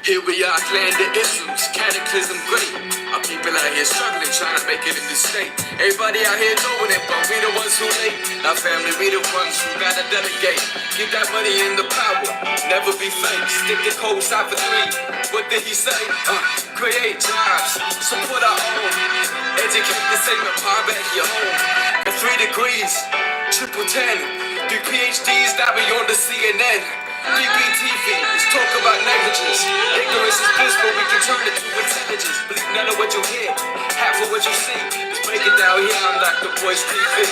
Here we are, clan the isms, cataclysm great. Our people out here struggling, trying to make it in this state. Everybody out here doing it, but we the ones who late. Our family, we the ones who gotta delegate. Keep that money in the power, never be fake. Stick the code, stop for 3. What did he say? Create jobs, support our own. Educate the same and power back your home. And 3 degrees, triple 10. 3 PhDs, now we on the CNN. BBTV, let's talk about negligence. Ignorance is bliss, but we can turn it to intelligence. Believe none of what you hear, half of what you see. Let's break it down here on Dr. Boyce TV.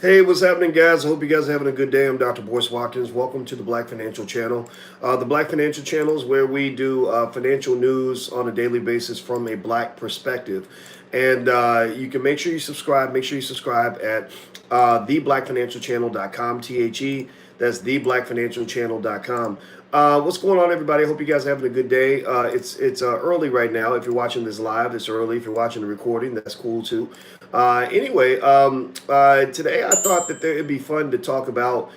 Hey, what's happening, guys? I hope you guys are having a good day. I'm Dr. Boyce Watkins. Welcome to the Black Financial Channel. The Black Financial Channel is where we do financial news on a daily basis from a black perspective. And you can make sure you subscribe. Make sure you subscribe at theblackfinancialchannel.com, THE. That's theblackfinancialchannel.com. What's going on, everybody? I hope you guys are having a good day. It's early right now. If you're watching this live, it's early. If you're watching the recording, that's cool too. Anyway, today I thought that it'd be fun to talk about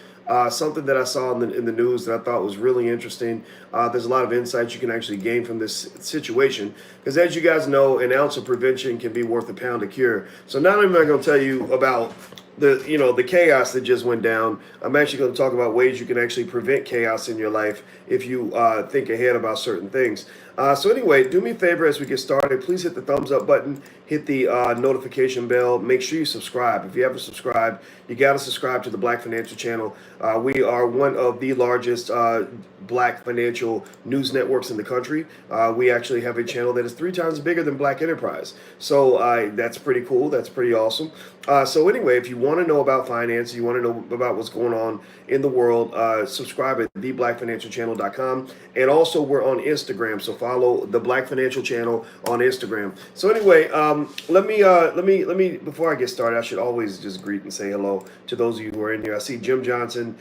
something that I saw in the news that I thought was really interesting. There's a lot of insights you can actually gain from this situation because, as you guys know, an ounce of prevention can be worth a pound of cure. So not only am I going to tell you about the chaos that just went down, I'm actually going to talk about ways you can actually prevent chaos in your life if you think ahead about certain things. So anyway, do me a favor as we get started. Please hit the thumbs up button, hit the notification bell. Make sure you subscribe. If you haven't subscribed, you got to subscribe to the Black Financial Channel. We are one of the largest black financial news networks in the country. We actually have a channel that is 3 times bigger than Black Enterprise. So that's pretty cool. That's pretty awesome. So anyway, if you want to know about finance, you want to know about what's going on in the world, subscribe at theblackfinancialchannel.com. And also we're on Instagram. So follow the Black Financial Channel on Instagram. So anyway, let me before I get started, I should always just greet and say hello to those of you who are in here. I see Jim Johnson,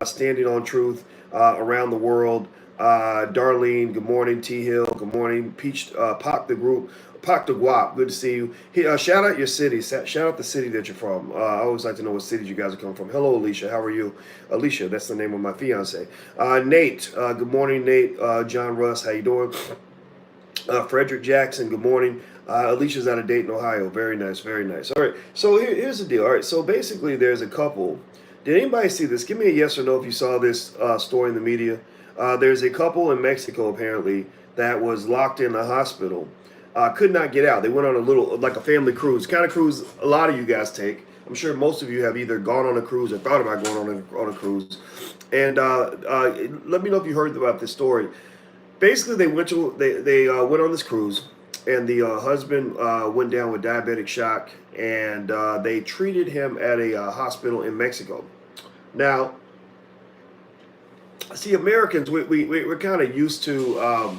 Standing on Truth, around the world. Darlene, good morning. T Hill, good morning. Peach, Pop the group. Pac the Guap, good to see you. Shout out your city. Shout out the city that you're from. I always like to know what cities you guys are coming from. Hello, Alicia. How are you? Alicia, that's the name of my fiance. Nate, good morning, Nate. John Russ, how you doing? Frederick Jackson, good morning. Alicia's out of Dayton, Ohio. Very nice, very nice. All right, so here's the deal. All right, so basically there's a couple. Did anybody see this? Give me a yes or no if you saw this story in the media. There's a couple in Mexico, apparently, that was locked in a hospital. Could not get out. They went on like a family cruise, kind of cruise a lot of you guys take. I'm sure most of you have either gone on a cruise or thought about going on a cruise. And let me know if you heard about this story. Basically, they went on this cruise, and the husband went down with diabetic shock, and they treated him at a hospital in Mexico. Now, see, Americans, we're kind of used to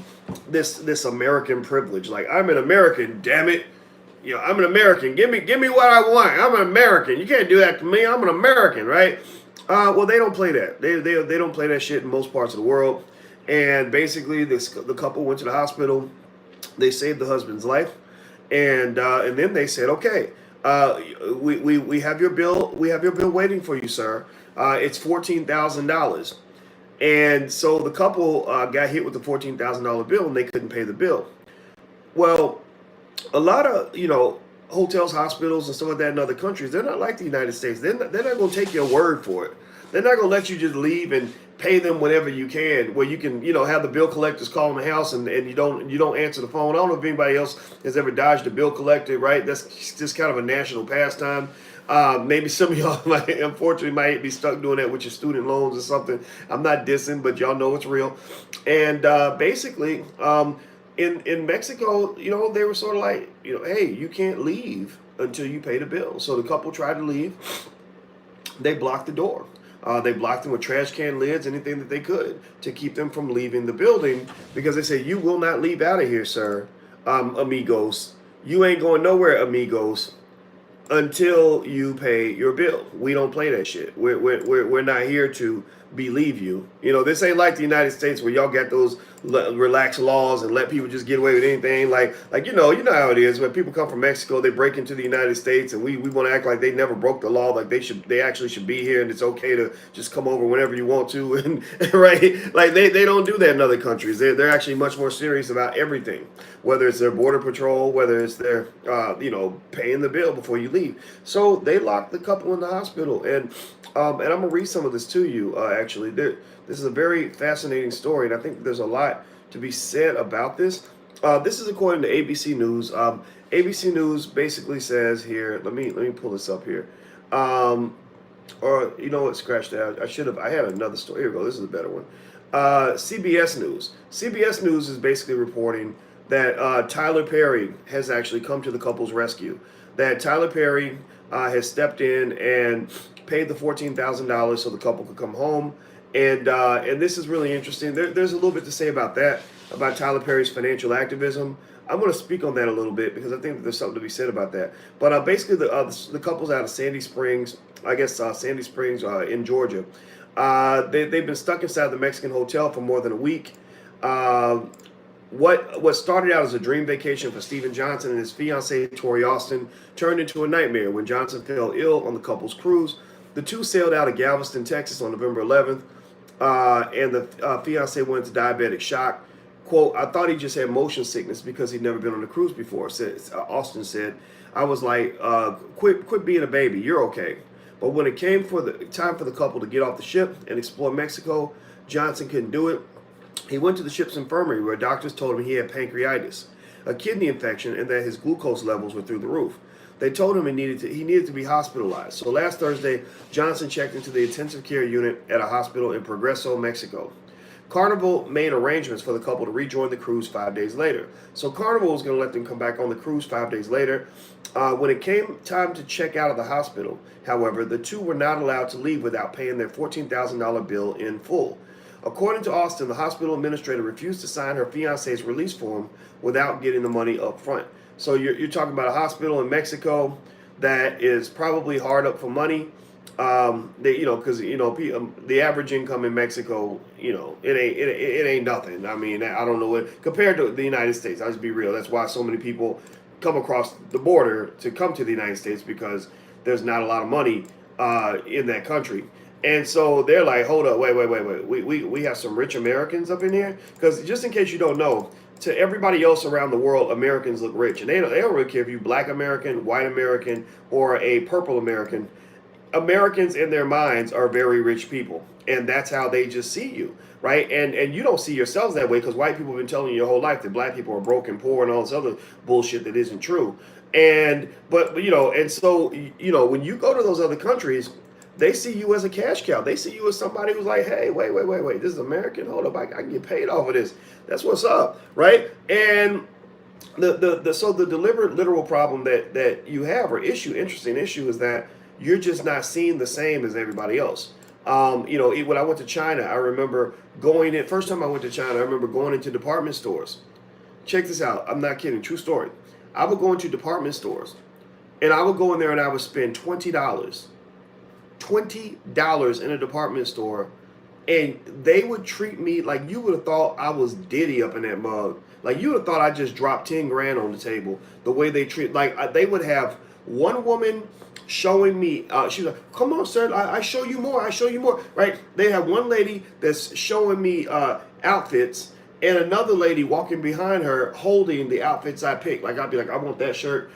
this American privilege. Like, I'm an American, damn it. I'm an American. Give me what I want. I'm an American. You can't do that to me. I'm an American, right? Well, they don't play that. They don't play that shit in most parts of the world. And basically, the couple went to the hospital. They saved the husband's life, and then they said, okay, we have your bill. We have your bill waiting for you, sir. It's $14,000. And so the couple got hit with the $14,000 bill, and they couldn't pay the bill. Well, a lot of hotels, hospitals, and stuff like that in other countries, they're not like the United States. They're not going to take your word for it. They're not going to let you just leave and pay them whenever you can, where you can have the bill collectors calling the house and you don't answer the phone. I don't know if anybody else has ever dodged a bill collector, right? That's just kind of a national pastime. Maybe some of y'all might be stuck doing that with your student loans or something. I'm not dissing, but y'all know it's real. And basically, in Mexico, they were sort of like, hey, you can't leave until you pay the bill. So the couple tried to leave. They blocked the door. They blocked them with trash can lids, anything that they could to keep them from leaving the building, because they said, you will not leave out of here, sir, amigos. You ain't going nowhere, amigos. until you pay your bill. We don't play that shit. We're not here to believe you. You know, this ain't like the United States where y'all got those relaxed laws and let people just get away with anything. Like you know how it is when people come from Mexico, they break into the United States, and we want to act like they never broke the law, like they actually should be here, and it's okay to just come over whenever you want to, and right, like they don't do that in other countries. They're actually much more serious about everything, whether it's their border patrol, whether it's their you know, paying the bill before you leave. So they locked the couple in the hospital, and I'm gonna read some of this to you. Actually, this is a very fascinating story, and I think there's a lot to be said about this. This is according to ABC News. ABC News basically says here. Let me pull this up here. Or you know what? Scratch that. I had another story. Here we go. This is a better one. CBS News. CBS News is basically reporting that Tyler Perry has actually come to the couple's rescue. That Tyler Perry has stepped in and paid the $14,000 so the couple could come home. And this is really interesting. There's a little bit to say about that, about Tyler Perry's financial activism. I'm going to speak on that a little bit because I think that there's something to be said about that. But basically, the couple's out of Sandy Springs, I guess Sandy Springs in Georgia. They've been stuck inside the Mexican hotel for more than a week. What started out as a dream vacation for Stephen Johnson and his fiancee Tori Austin turned into a nightmare when Johnson fell ill on the couple's cruise. The two sailed out of Galveston, Texas on November 11th, and the fiancee went into diabetic shock. Quote, I thought he just had motion sickness because he'd never been on a cruise before, Austin said. I was like, quit being a baby, you're okay. But when it came for the time for the couple to get off the ship and explore Mexico, Johnson couldn't do it. He went to the ship's infirmary where doctors told him he had pancreatitis, a kidney infection, and that his glucose levels were through the roof. They told him he needed to be hospitalized. So last Thursday, Johnson checked into the intensive care unit at a hospital in Progreso, Mexico. Carnival made arrangements for the couple to rejoin the cruise 5 days later. So Carnival was going to let them come back on the cruise 5 days later. When it came time to check out of the hospital, however, the two were not allowed to leave without paying their $14,000 bill in full. According to Austin, the hospital administrator refused to sign her fiance's release form without getting the money up front. So you're talking about a hospital in Mexico that is probably hard up for money. Because the average income in Mexico, it ain't nothing. I mean, I don't know what compared to the United States. I'll just be real. That's why so many people come across the border to come to the United States, because there's not a lot of money in that country. And so they're like, hold up, wait. We have some rich Americans up in here? Because just in case you don't know, to everybody else around the world, Americans look rich. And they don't really care if you're black American, white American, or a purple American. Americans in their minds are very rich people. And that's how they just see you, right? And you don't see yourselves that way because white people have been telling you your whole life that black people are broke and poor and all this other bullshit that isn't true. And so when you go to those other countries, they see you as a cash cow. They see you as somebody who's like, hey, wait. This is American. Hold up, I can get paid off of this. That's what's up, right? And the deliberate literal problem that you have, or interesting issue, is that you're just not seen the same as everybody else. When I went to China, I remember first time I went to China, I remember going into department stores. Check this out. I'm not kidding. True story. I would go into department stores, and I would go in there and I would spend $20 in a department store, and they would treat me like you would have thought I was Diddy up in that mug. Like you would have thought I just dropped 10 grand on the table. The way they treat, they would have one woman showing me, she's like, come on, sir, I show you more, right? They have one lady that's showing me outfits, and another lady walking behind her holding the outfits I picked. Like I'd be like, I want that shirt.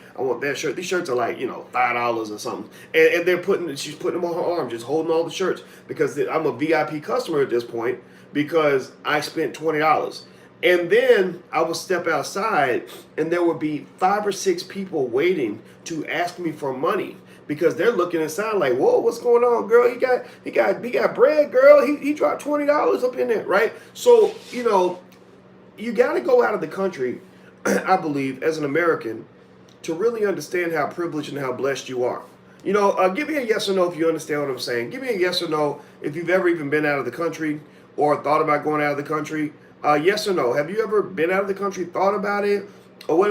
These shirts are like, $5 or something. And she's putting them on her arm, just holding all the shirts, because I'm a VIP customer at this point because I spent $20. And then I would step outside and there would be 5 or 6 people waiting to ask me for money, because they're looking inside like, whoa, what's going on, girl? He got bread, girl. He dropped $20 up in there, right? So, you got to go out of the country, I believe, as an American, to really understand how privileged and how blessed you are. Give me a yes or no if you understand what I'm saying. Give me a yes or no if you've ever even been out of the country or thought about going out of the country. Yes or no? Have you ever been out of the country, thought about it, or what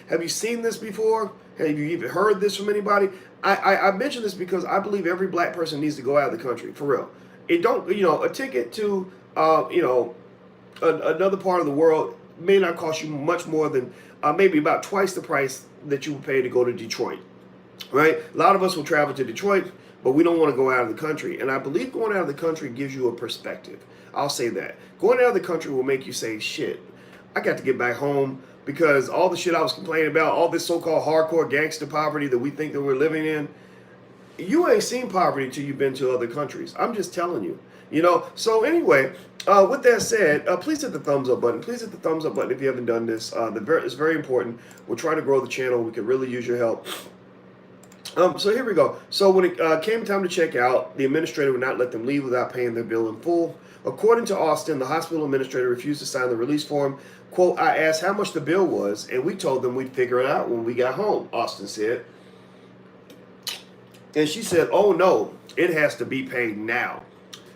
have you seen this before? Have you even heard this from anybody? I mention this because I believe every black person needs to go out of the country, for real. It don't, a ticket to, another part of the world may not cost you much more than maybe about twice the price that you would pay to go to Detroit, right? A lot of us will travel to Detroit, but we don't want to go out of the country. And I believe going out of the country gives you a perspective. I'll say that. Going out of the country will make you say, shit, I got to get back home because all the shit I was complaining about, all this so-called hardcore gangster poverty that we think that we're living in, you ain't seen poverty till you've been to other countries. I'm just telling you. So anyway, with that said, please hit the thumbs up button. Please hit the thumbs up button if you haven't done this. It's very important. We're trying to grow the channel. We could really use your help. So here we go. So when it came time to check out, the administrator would not let them leave without paying their bill in full. According to Austin, the hospital administrator refused to sign the release form. Quote, I asked how much the bill was, and we told them we'd figure it out when we got home, Austin said. And she said, oh no, it has to be paid now.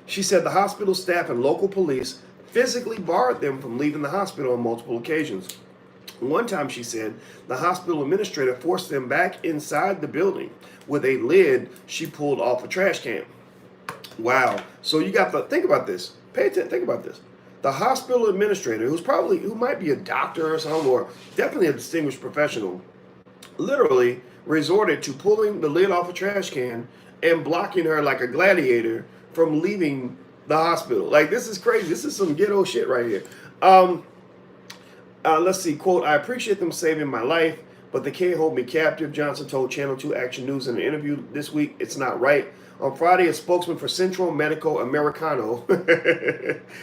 She said the hospital staff and local police physically barred them from leaving the hospital on multiple occasions. One time, she said, the hospital administrator forced them back inside the building with a lid she pulled off a trash can. Wow. So you got to think about this. Pay attention. Think about this. The hospital administrator, who might be a doctor or something, or definitely a distinguished professional, literally resorted to pulling the lid off a trash can and blocking her like a gladiator from leaving the hospital. Like, this is crazy. This is some ghetto shit right here. Let's see, quote, I appreciate them saving my life, but they can't hold me captive, Johnson told Channel 2 Action News in an interview this week. It's not right. On Friday, a spokesman for Centro Medico Americano,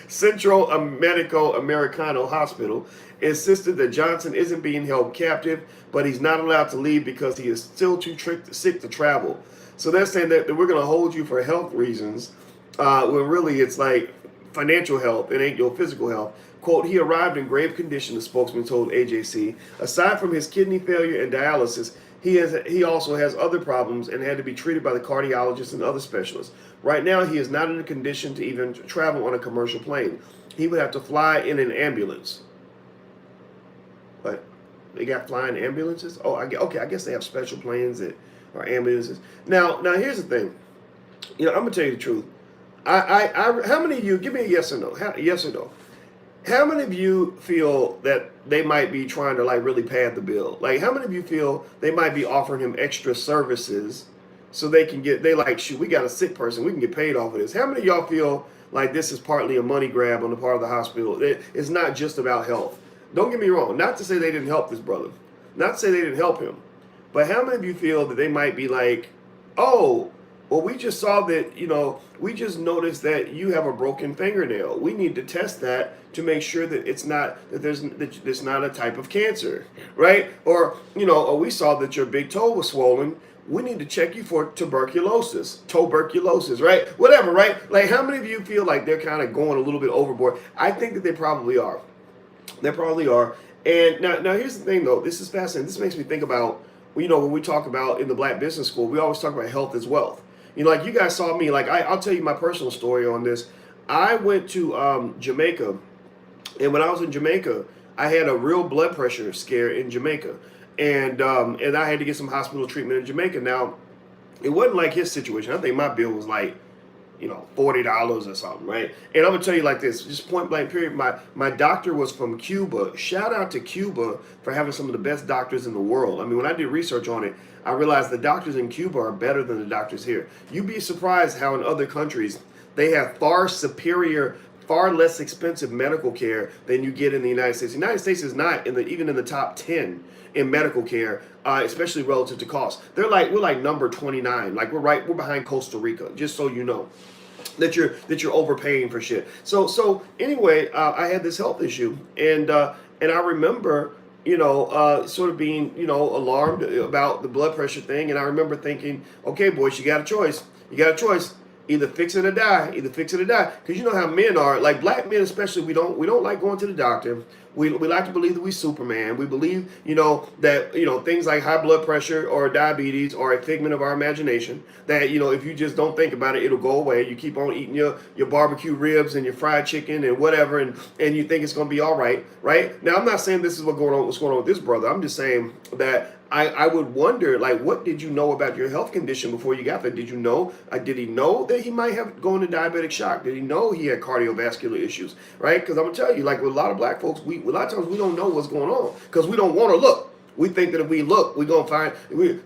Centro Medico Americano Hospital, insisted that Johnson isn't being held captive, but he's not allowed to leave because he is still too sick to travel. So they're saying that we're going to hold you for health reasons, when really it's like financial health. It ain't your physical health. Quote, he arrived in grave condition, the spokesman told AJC. Aside from his kidney failure and dialysis, he also has other problems and had to be treated by the cardiologist and other specialists. Right now, he is not in a condition to even travel on a commercial plane. He would have to fly in an ambulance. But they got flying ambulances? Oh, okay, I guess they have special planes that are ambulances. Now here's the thing. I'm going to tell you the truth. How many of you, give me a yes or no, yes or no. How many of you feel that they might be trying to like really pad the bill? Like, how many of you feel they might be offering him extra services so they like, shoot, we got a sick person, we can get paid off of this? How many of y'all feel like this is partly a money grab on the part of the hospital? It's not just about health. Don't get me wrong, not to say they didn't help this brother, not to say they didn't help him, but how many of you feel that they might be like, oh, well, we just saw that, we just noticed that you have a broken fingernail. We need to test that to make sure that it's not, that there's not a type of cancer, right? Or, or we saw that your big toe was swollen. We need to check you for tuberculosis, right? Whatever, right? Like, how many of you feel like they're kind of going a little bit overboard? I think that they probably are. They probably are. And now here's the thing, though. This is fascinating. This makes me think about, when we talk about in the Black Business School, we always talk about health as wealth. Like you guys saw me, like I'll tell you my personal story on this. I went to Jamaica, and when I was in Jamaica, I had a real blood pressure scare in Jamaica, and I had to get some hospital treatment in Jamaica. Now, it wasn't like his situation. I think my bill was like, $40 or something, right? And I'm gonna tell you like this, just point blank period. My doctor was from Cuba. Shout out to Cuba for having some of the best doctors in the world. I mean, when I did research on it, I realized the doctors in Cuba are better than the doctors here. You'd be surprised how in other countries they have far superior, far less expensive medical care than you get in the United States. The United States is not even in the top 10 in medical care, especially relative to cost. We're like number 29. Like we're behind Costa Rica, just so you know that you're overpaying for shit. So anyway, I had this health issue, and I remember sort of being alarmed about the blood pressure thing, and I remember thinking, okay, boys, you got a choice. Either fix it or die. Because you know how men are, like black men especially. We don't like going to the doctor. We like to believe that we Superman. We believe that things like high blood pressure or diabetes are a figment of our imagination. That if you just don't think about it, it'll go away. You keep on eating your barbecue ribs and your fried chicken and whatever, and you think it's gonna be all right. Right now, I'm not saying this is what's going on with this brother. I'm just saying that I would wonder, like, what did you know about your health condition before you got there? Did you know? Did he know that he might have gone into diabetic shock? Did he know he had cardiovascular issues? Right? Because I'm gonna tell you, like with a lot of black folks, a lot of times we don't know what's going on because we don't want to look. We think that if we look, we're gonna find.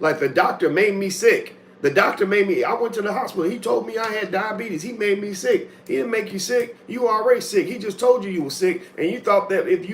Like the doctor made me sick. The doctor made me. I went to the hospital. He told me I had diabetes. He made me sick. He didn't make you sick. You were already sick. He just told you were sick, and you thought that if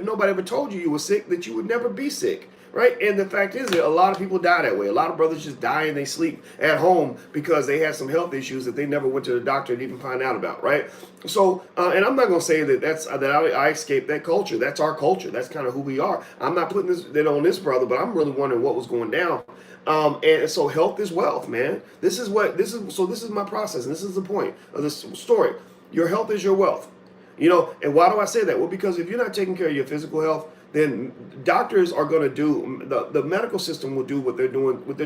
nobody ever told you were sick, that you would never be sick. Right? And the fact is that a lot of people die that way. A lot of brothers just die and they sleep at home because they had some health issues that they never went to the doctor and even find out about. Right? So, and I'm not going to say that I escaped that culture. That's our culture. That's kind of who we are. I'm not putting that on this brother, but I'm really wondering what was going down. And so health is wealth, man. This is my process, and this is the point of this story. Your health is your wealth. And why do I say that? Well, because if you're not taking care of your physical health, then doctors are going to do, the medical system will do what they're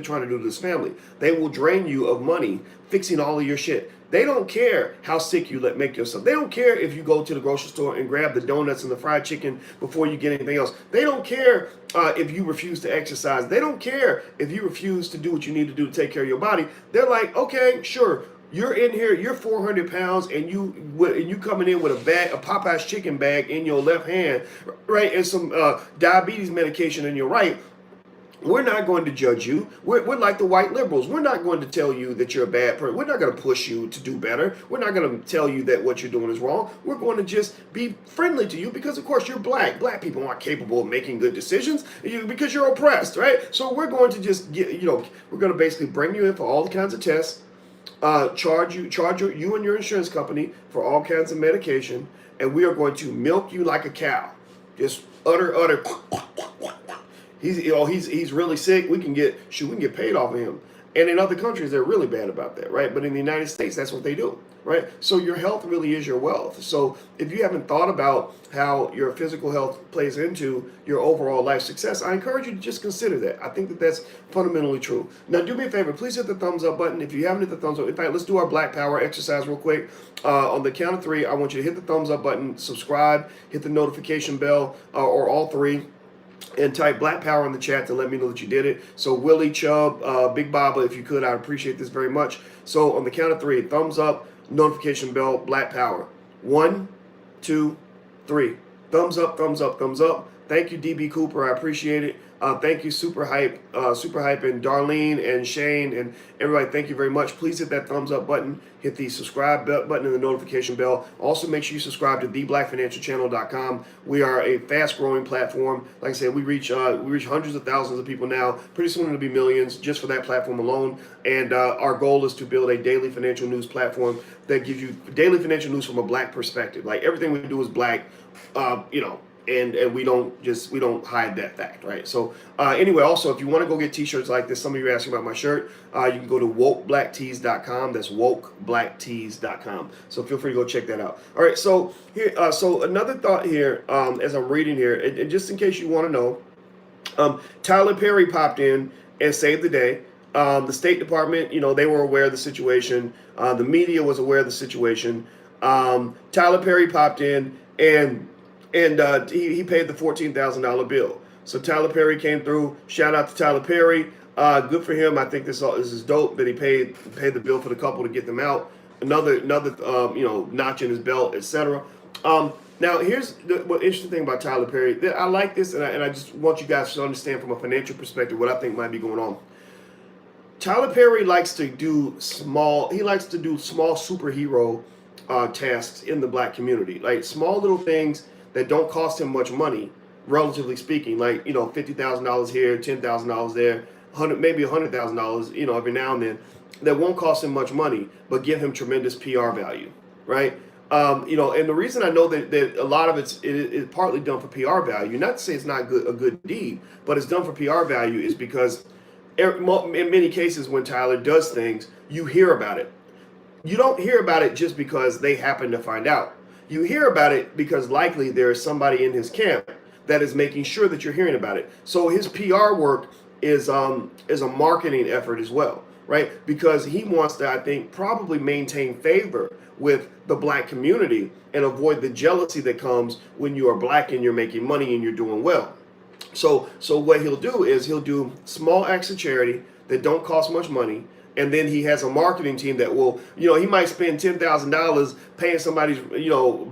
trying to do to this family. They will drain you of money fixing all of your shit. They don't care how sick you make yourself. They don't care if you go to the grocery store and grab the donuts and the fried chicken before you get anything else. They don't care if you refuse to exercise. They don't care if you refuse to do what you need to do to take care of your body. They're like, okay, sure. You're in here, you're 400 pounds, and you coming in with a Popeye's chicken bag in your left hand, right, and some diabetes medication in your right. We're not going to judge you. We're like the white liberals. We're not going to tell you that you're a bad person. We're not going to push you to do better. We're not going to tell you that what you're doing is wrong. We're going to just be friendly to you because, of course, you're black. Black people aren't capable of making good decisions because you're oppressed, right? So we're going to just we're going to basically bring you in for all kinds of tests. Charge you and your insurance company for all kinds of medication, and we are going to milk you like a cow. Just utter. He's really sick. We can get paid off of him. And in other countries, they're really bad about that, right? But in the United States, that's what they do, right? So your health really is your wealth. So if you haven't thought about how your physical health plays into your overall life success, I encourage you to just consider that. I think that that's fundamentally true. Now, do me a favor. Please hit the thumbs up button. If you haven't hit the thumbs up, in fact, let's do our Black Power exercise real quick. On the count of 3, I want you to hit the thumbs up button, subscribe, hit the notification bell, or all 3. And type Black Power in the chat to let me know that you did it. So Willie, Chubb, Big Baba, if you could, I'd appreciate this very much. So on the count of 3, thumbs up, notification bell, Black Power. 1, 2, 3. Thumbs up, thumbs up, thumbs up. Thank you, DB Cooper. I appreciate it. Thank you, Super Hype, and Darlene and Shane and everybody. Thank you very much. Please hit that thumbs up button. Hit the subscribe button and the notification bell. Also, make sure you subscribe to theblackfinancialchannel.com. We are a fast-growing platform. Like I said, we reach hundreds of thousands of people now. Pretty soon it'll be millions just for that platform alone. And our goal is to build a daily financial news platform that gives you daily financial news from a black perspective. Like everything we do is black. And we don't hide that fact, right? So anyway, also, if you want to go get t-shirts like this, some of you are asking about my shirt, you can go to wokeblacktees.com. That's wokeblacktees.com. So feel free to go check that out. All right, so here, so another thought here, as I'm reading here, and just in case you want to know, Tyler Perry popped in and saved the day. The State Department, they were aware of the situation. The media was aware of the situation. Tyler Perry popped in and he paid the $14,000 bill. So Tyler Perry came through. Shout out to Tyler Perry. Good for him. I think this is dope that he paid the bill for the couple to get them out. Another notch in his belt, etc. Now here's what interesting thing about Tyler Perry. I like this, and I just want you guys to understand from a financial perspective what I think might be going on. Tyler Perry likes to do small superhero tasks in the black community, like small little things that don't cost him much money, relatively speaking, like $50,000 here, $10,000 there, maybe $100,000, every now and then, that won't cost him much money, but give him tremendous PR value, right? And the reason I know that a lot of it is partly done for PR value, not to say it's not a good deed, but it's done for PR value, is because in many cases when Tyler does things, you hear about it. You don't hear about it just because they happen to find out. You hear about it because likely there is somebody in his camp that is making sure that you're hearing about it. So his PR work is a marketing effort as well, right? Because he wants to, I think, probably maintain favor with the black community and avoid the jealousy that comes when you are black and you're making money and you're doing well. So what he'll do is he'll do small acts of charity that don't cost much money, and then he has a marketing team that will, he might spend $10,000 paying somebody's,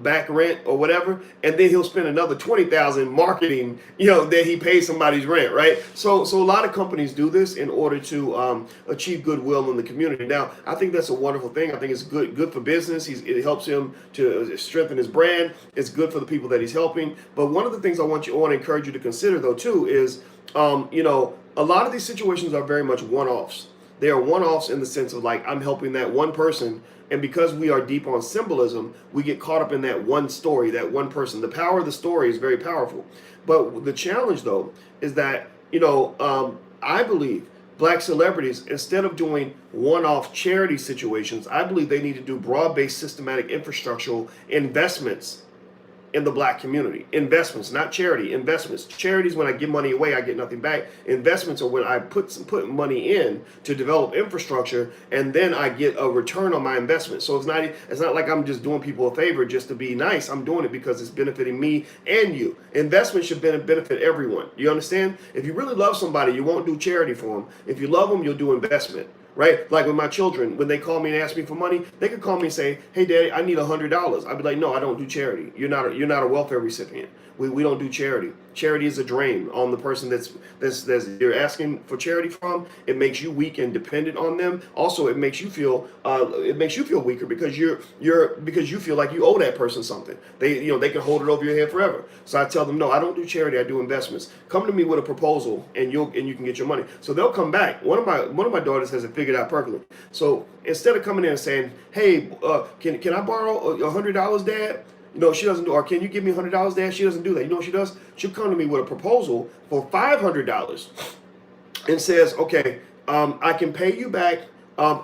back rent or whatever, and then he'll spend another 20,000 marketing, that he pays somebody's rent, right? So a lot of companies do this in order to achieve goodwill in the community. Now, I think that's a wonderful thing. I think it's good for business. It helps him to strengthen his brand. It's good for the people that he's helping. But one of the things I want to encourage you to consider though too is, a lot of these situations are very much one-offs. They are one-offs in the sense of like, I'm helping that one person, and because we are deep on symbolism, we get caught up in that one story, that one person. The power of the story is very powerful. But the challenge though is that, I believe black celebrities, instead of doing one-off charity situations, I believe they need to do broad-based systematic infrastructural investments in the black community. Investments, not charity, investments. Charities, when I give money away, I get nothing back. Investments are when I put money in to develop infrastructure, and then I get a return on my investment. So it's not like I'm just doing people a favor just to be nice. I'm doing it because it's benefiting me and you. Investment should benefit everyone. You understand? If you really love somebody, you won't do charity for them. If you love them, you'll do investment. Right? Like with my children, when they call me and ask me for money, they could call me and say, "Hey, Daddy, I need $100." I'd be like, "No, I don't do charity. You're not a welfare recipient. We don't do charity. Charity is a drain on the person that's you're asking for charity from. It makes you weak and dependent on them. Also, it makes you feel weaker because because you feel like you owe that person something. They can hold it over your head forever. So I tell them, no, I don't do charity. I do investments. Come to me with a proposal, and you can get your money. So they'll come back. One of my daughters has it figured out perfectly. So instead of coming in and saying, "Hey, can I borrow $100, Dad?" She doesn't do, or "Can you give me $100, Dad?" She doesn't do that. You know what she does? She'll come to me with a proposal for $500 and says, "Okay, I can pay you back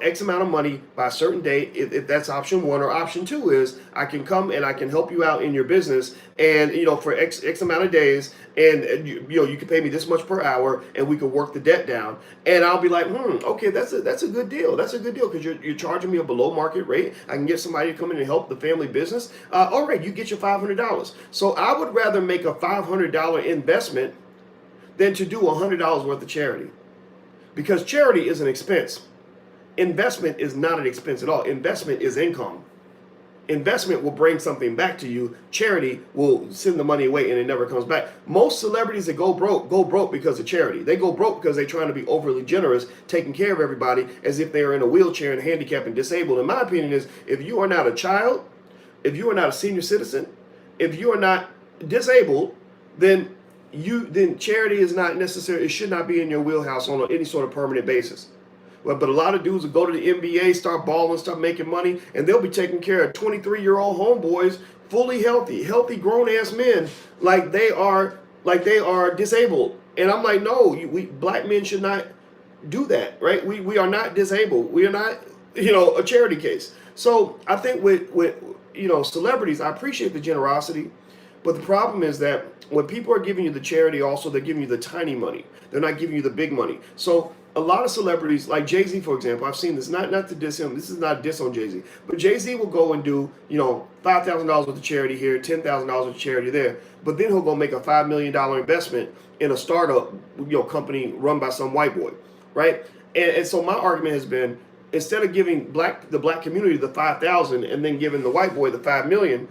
X amount of money by a certain date." If that's option one, or option two is I can come and I can help you out in your business, and for X amount of days, and you can pay me this much per hour, and we can work the debt down. And I'll be like, okay, that's a good deal. That's a good deal because you're charging me a below market rate. I can get somebody to come in and help the family business. All right, you get your $500. So I would rather make a $500 investment than to do $100 worth of charity, because charity is an expense. Investment is not an expense at all. Investment is income. Investment will bring something back to you. Charity will send the money away and it never comes back. Most celebrities that go broke because of charity. They go broke because they're trying to be overly generous, taking care of everybody as if they are in a wheelchair and handicapped and disabled. And my opinion is, if you are not a child, if you are not a senior citizen, if you are not disabled, then charity is not necessary. It should not be in your wheelhouse on any sort of permanent basis. But a lot of dudes will go to the NBA, start balling, start making money, and they'll be taking care of 23-year-old homeboys, fully healthy grown-ass men, like they are disabled. And I'm like, no, we black men should not do that, right? We are not disabled. We are not, a charity case. So I think with celebrities, I appreciate the generosity, but the problem is that when people are giving you the charity, also they're giving you the tiny money. They're not giving you the big money. So a lot of celebrities, like Jay-Z, for example, I've seen this, not to diss him, this is not a diss on Jay-Z, but Jay-Z will go and do, $5,000 worth of charity here, $10,000 worth of charity there, but then he'll go make a $5 million investment in a startup, company run by some white boy, right? And so my argument has been, instead of giving the black community the 5,000 and then giving the white boy the 5 million,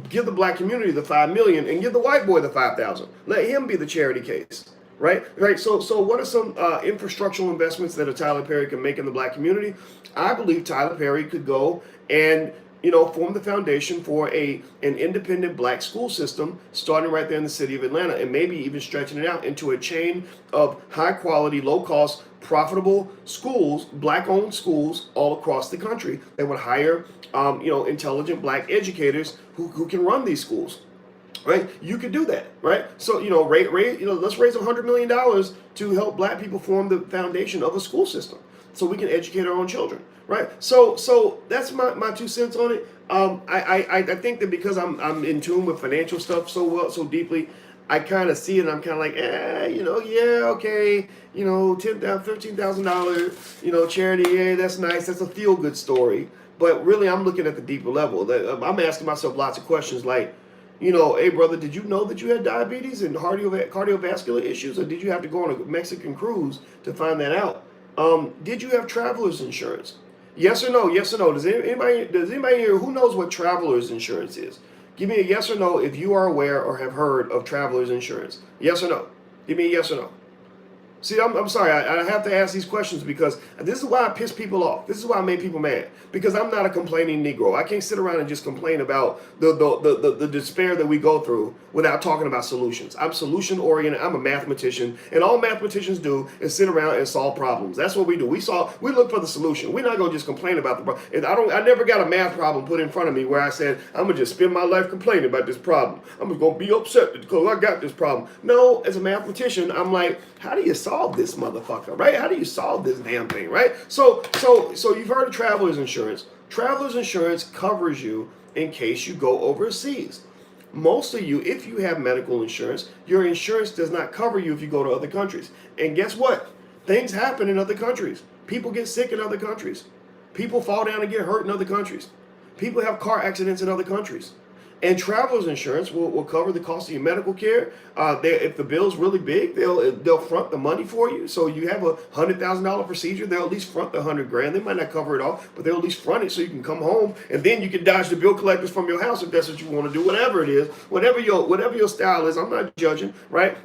give the black community the 5 million and give the white boy the 5,000. Let him be the charity case. Right. So what are some infrastructural investments that a Tyler Perry can make in the black community? I believe Tyler Perry could go and form the foundation for an independent black school system, starting right there in the city of Atlanta, and maybe even stretching it out into a chain of high quality, low cost, profitable schools, black owned schools all across the country that would hire intelligent black educators who can run these schools. Right, you could do that, right? So let's raise $100 million to help black people form the foundation of a school system, so we can educate our own children, right? So that's my 2 cents on it. I think that because I'm in tune with financial stuff so deeply, I kind of see it and I'm kind of like, yeah, okay, $10,000, $15,000, charity, yeah, that's nice, that's a feel good story, but really I'm looking at the deeper level. I'm asking myself lots of questions like, Hey brother, did you know that you had diabetes and cardiovascular issues, or did you have to go on a Mexican cruise to find that out? Did you have traveler's insurance? Yes or no? Yes or no? Does anybody here who knows what traveler's insurance is? Give me a yes or no if you are aware or have heard of traveler's insurance. Yes or no? Give me a yes or no. See, I'm sorry. I have to ask these questions because this is why I piss people off. This is why I make people mad. Because I'm not a complaining Negro. I can't sit around and just complain about the despair that we go through without talking about solutions. I'm solution oriented. I'm a mathematician, and all mathematicians do is sit around and solve problems. That's what we do. We look for the solution. We're not gonna just complain about the problem. I never got a math problem put in front of me where I said I'm gonna just spend my life complaining about this problem. I'm just gonna be upset because I got this problem. No, as a mathematician, I'm like, how do you solve this motherfucker, right? How do you solve this damn thing, right? So you've heard of traveler's insurance. Traveler's insurance covers you in case you go overseas. Most of you, if you have medical insurance, your insurance does not cover you if you go to other countries. And guess what? Things happen in other countries. People get sick in other countries. People fall down and get hurt in other countries. People have car accidents in other countries. And traveler's insurance will cover the cost of your medical care. If the bill's really big, they'll front the money for you. So you have a $100,000 procedure, they'll at least front the $100,000. They might not cover it all, but they'll at least front it so you can come home, and then you can dodge the bill collectors from your house if that's what you want to do. Whatever it is, whatever your style is, I'm not judging, right?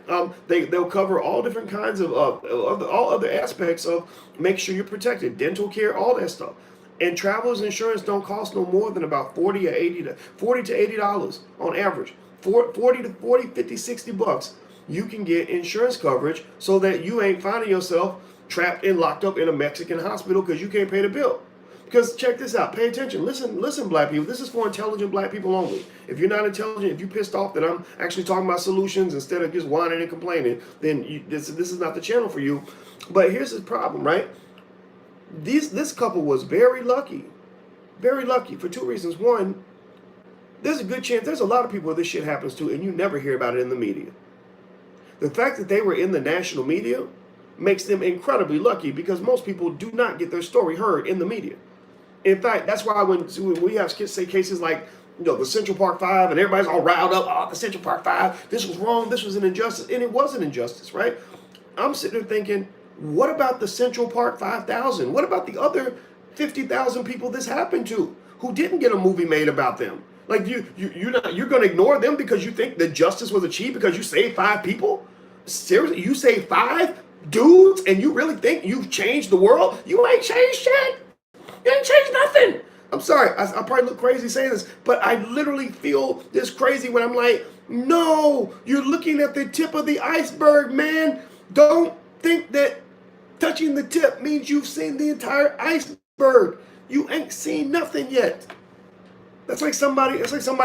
They'll cover all different kinds of all other aspects of make sure you're protected, dental care, all that stuff. And traveler's insurance don't cost no more than about $40 to $80 on average. 50, 60 bucks. You can get insurance coverage so that you ain't finding yourself trapped and locked up in a Mexican hospital because you can't pay the bill. Because check this out, pay attention. Listen, black people. This is for intelligent black people only. If you're not intelligent, if you're pissed off that I'm actually talking about solutions instead of just whining and complaining, then this is not the channel for you. But here's the problem, right? This couple was very lucky for two reasons. One, there's a good chance there's a lot of people this shit happens to and you never hear about it in the media. The fact that they were in the national media makes them incredibly lucky because most people do not get their story heard in the media. In fact, that's why when we have cases like the Central Park 5 and everybody's all riled up, oh, the Central Park 5, this was wrong, this was an injustice, and it was an injustice, right? I'm sitting there thinking, what about the Central Park 5,000? What about the other 50,000 people this happened to who didn't get a movie made about them? Like you're going to ignore them because you think that justice was achieved because you saved 5 people? Seriously, you saved 5 dudes and you really think you've changed the world? You ain't changed shit. You ain't changed nothing. I'm sorry, I probably look crazy saying this, but I literally feel this crazy when I'm like, no, you're looking at the tip of the iceberg, man. Don't think that touching the tip means you've seen the entire iceberg. You ain't seen nothing yet. It's like somebody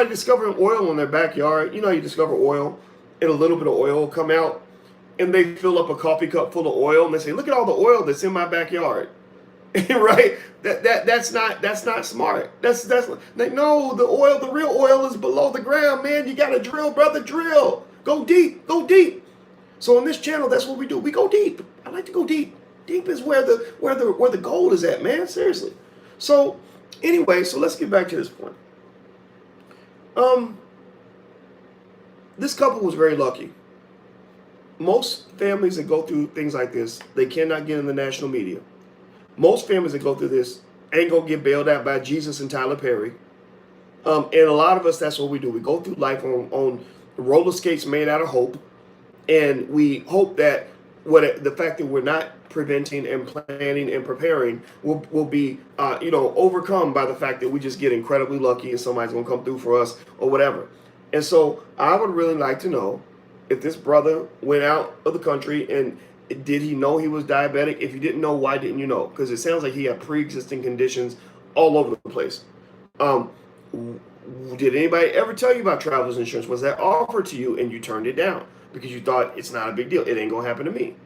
discovering oil in their backyard. You discover oil and a little bit of oil will come out and they fill up a coffee cup full of oil and they say, look at all the oil that's in my backyard. Right? That's not smart. That's like, no, the real oil is below the ground, man. You gotta drill, brother, drill. Go deep. So on this channel, that's what we do. We go deep. I like to go deep. Deep is where the gold is at, man. Seriously. So anyway, so let's get back to this point. This couple was very lucky. Most families that go through things like this, they cannot get in the national media. Most families that go through this ain't gonna get bailed out by Jesus and Tyler Perry. And a lot of us, that's what we do. We go through life on roller skates made out of hope. And we hope that the fact that we're not preventing and planning and preparing will be overcome by the fact that we just get incredibly lucky and somebody's gonna come through for us or whatever. And so I would really like to know if this brother went out of the country and did he know he was diabetic? If you didn't know, why didn't you know? Because it sounds like he had pre-existing conditions all over the place. Did anybody ever tell you about traveler's insurance? Was that offered to you and you turned it down because you thought it's not a big deal? It ain't gonna happen to me.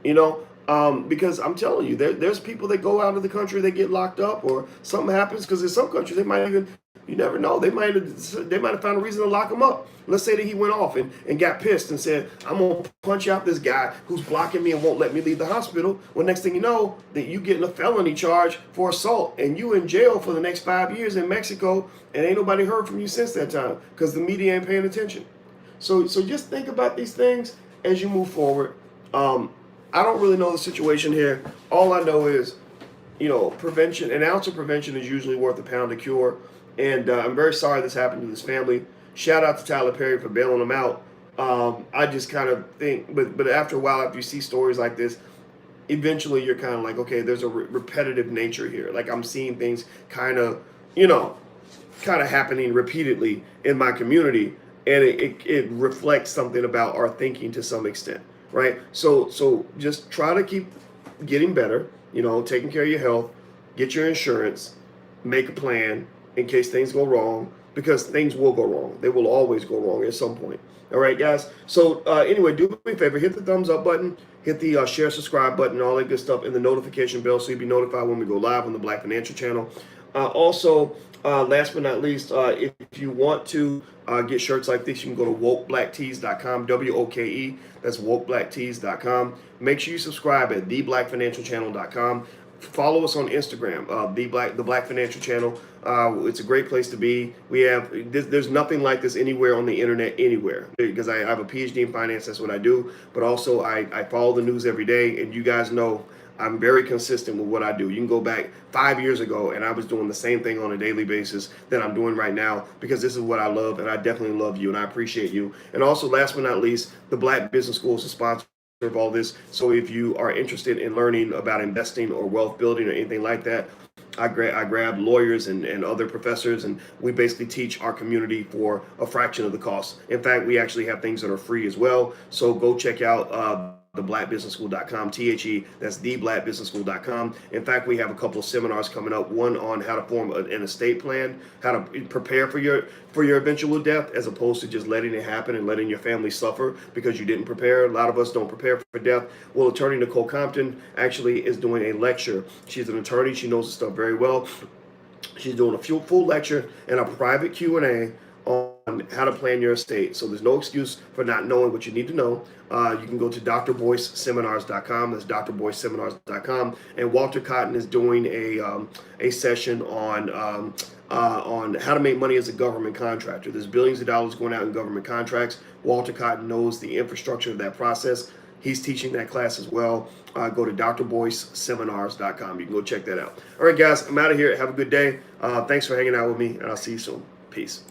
Because I'm telling you, there's people that go out of the country, they get locked up or something happens because in some countries they might even You never know. They might have found a reason to lock him up. Let's say that he went off and got pissed and said, I'm going to punch out this guy who's blocking me and won't let me leave the hospital. Well, next thing you know, that you getting a felony charge for assault and you in jail for the next 5 years in Mexico, and ain't nobody heard from you since that time because the media ain't paying attention. So just think about these things as you move forward. I don't really know the situation here. All I know is, prevention, an ounce of prevention is usually worth a pound of cure. And I'm very sorry this happened to this family. Shout out to Tyler Perry for bailing them out. I just kind of think, but after a while, after you see stories like this, eventually you're kind of like, okay, there's a repetitive nature here. Like I'm seeing things kind of happening repeatedly in my community, and it reflects something about our thinking to some extent, right? So just try to keep getting better, taking care of your health, get your insurance, make a plan in case things go wrong, because things will go wrong. They will always go wrong at some point. All right, guys. So anyway, do me a favor, hit the thumbs up button, hit the share, subscribe button, all that good stuff, and the notification bell so you'll be notified when we go live on the Black Financial Channel. Also, last but not least, if you want to get shirts like this, you can go to wokeblacktees.com, WOKE, that's wokeblacktees.com. Make sure you subscribe at theblackfinancialchannel.com. Follow us on Instagram, the Black Financial Channel. It's a great place to be. We have there's nothing like this anywhere on the internet, anywhere, because I have a PhD in finance. That's what I do. But also I follow the news every day, and you guys know I'm very consistent with what I do. You can go back 5 years ago, and I was doing the same thing on a daily basis that I'm doing right now, because this is what I love, and I definitely love you, and I appreciate you. And also, last but not least, the Black Business School is a sponsor of all this. So if you are interested in learning about investing or wealth building or anything like that, I grab lawyers and other professors, and we basically teach our community for a fraction of the cost. In fact, we actually have things that are free as well. So go check out theblackbusinessschool.com, that's theblackbusinessschool.com. In fact, we have a couple of seminars coming up, one on how to form an estate plan, how to prepare for your eventual death, as opposed to just letting it happen and letting your family suffer because you didn't prepare. A lot of us don't prepare for death. Well, attorney Nicole Compton actually is doing a lecture. She's an attorney. She knows the stuff very well. She's doing a full lecture and a private Q&A on how to plan your estate. So there's no excuse for not knowing what you need to know. You can go to drboyceseminars.com. That's drboyceseminars.com. And Walter Cotton is doing a session on how to make money as a government contractor. There's billions of dollars going out in government contracts. Walter Cotton knows the infrastructure of that process. He's teaching that class as well. Go to drboyceseminars.com. You can go check that out. All right, guys, I'm out of here. Have a good day. Thanks for hanging out with me, and I'll see you soon. Peace.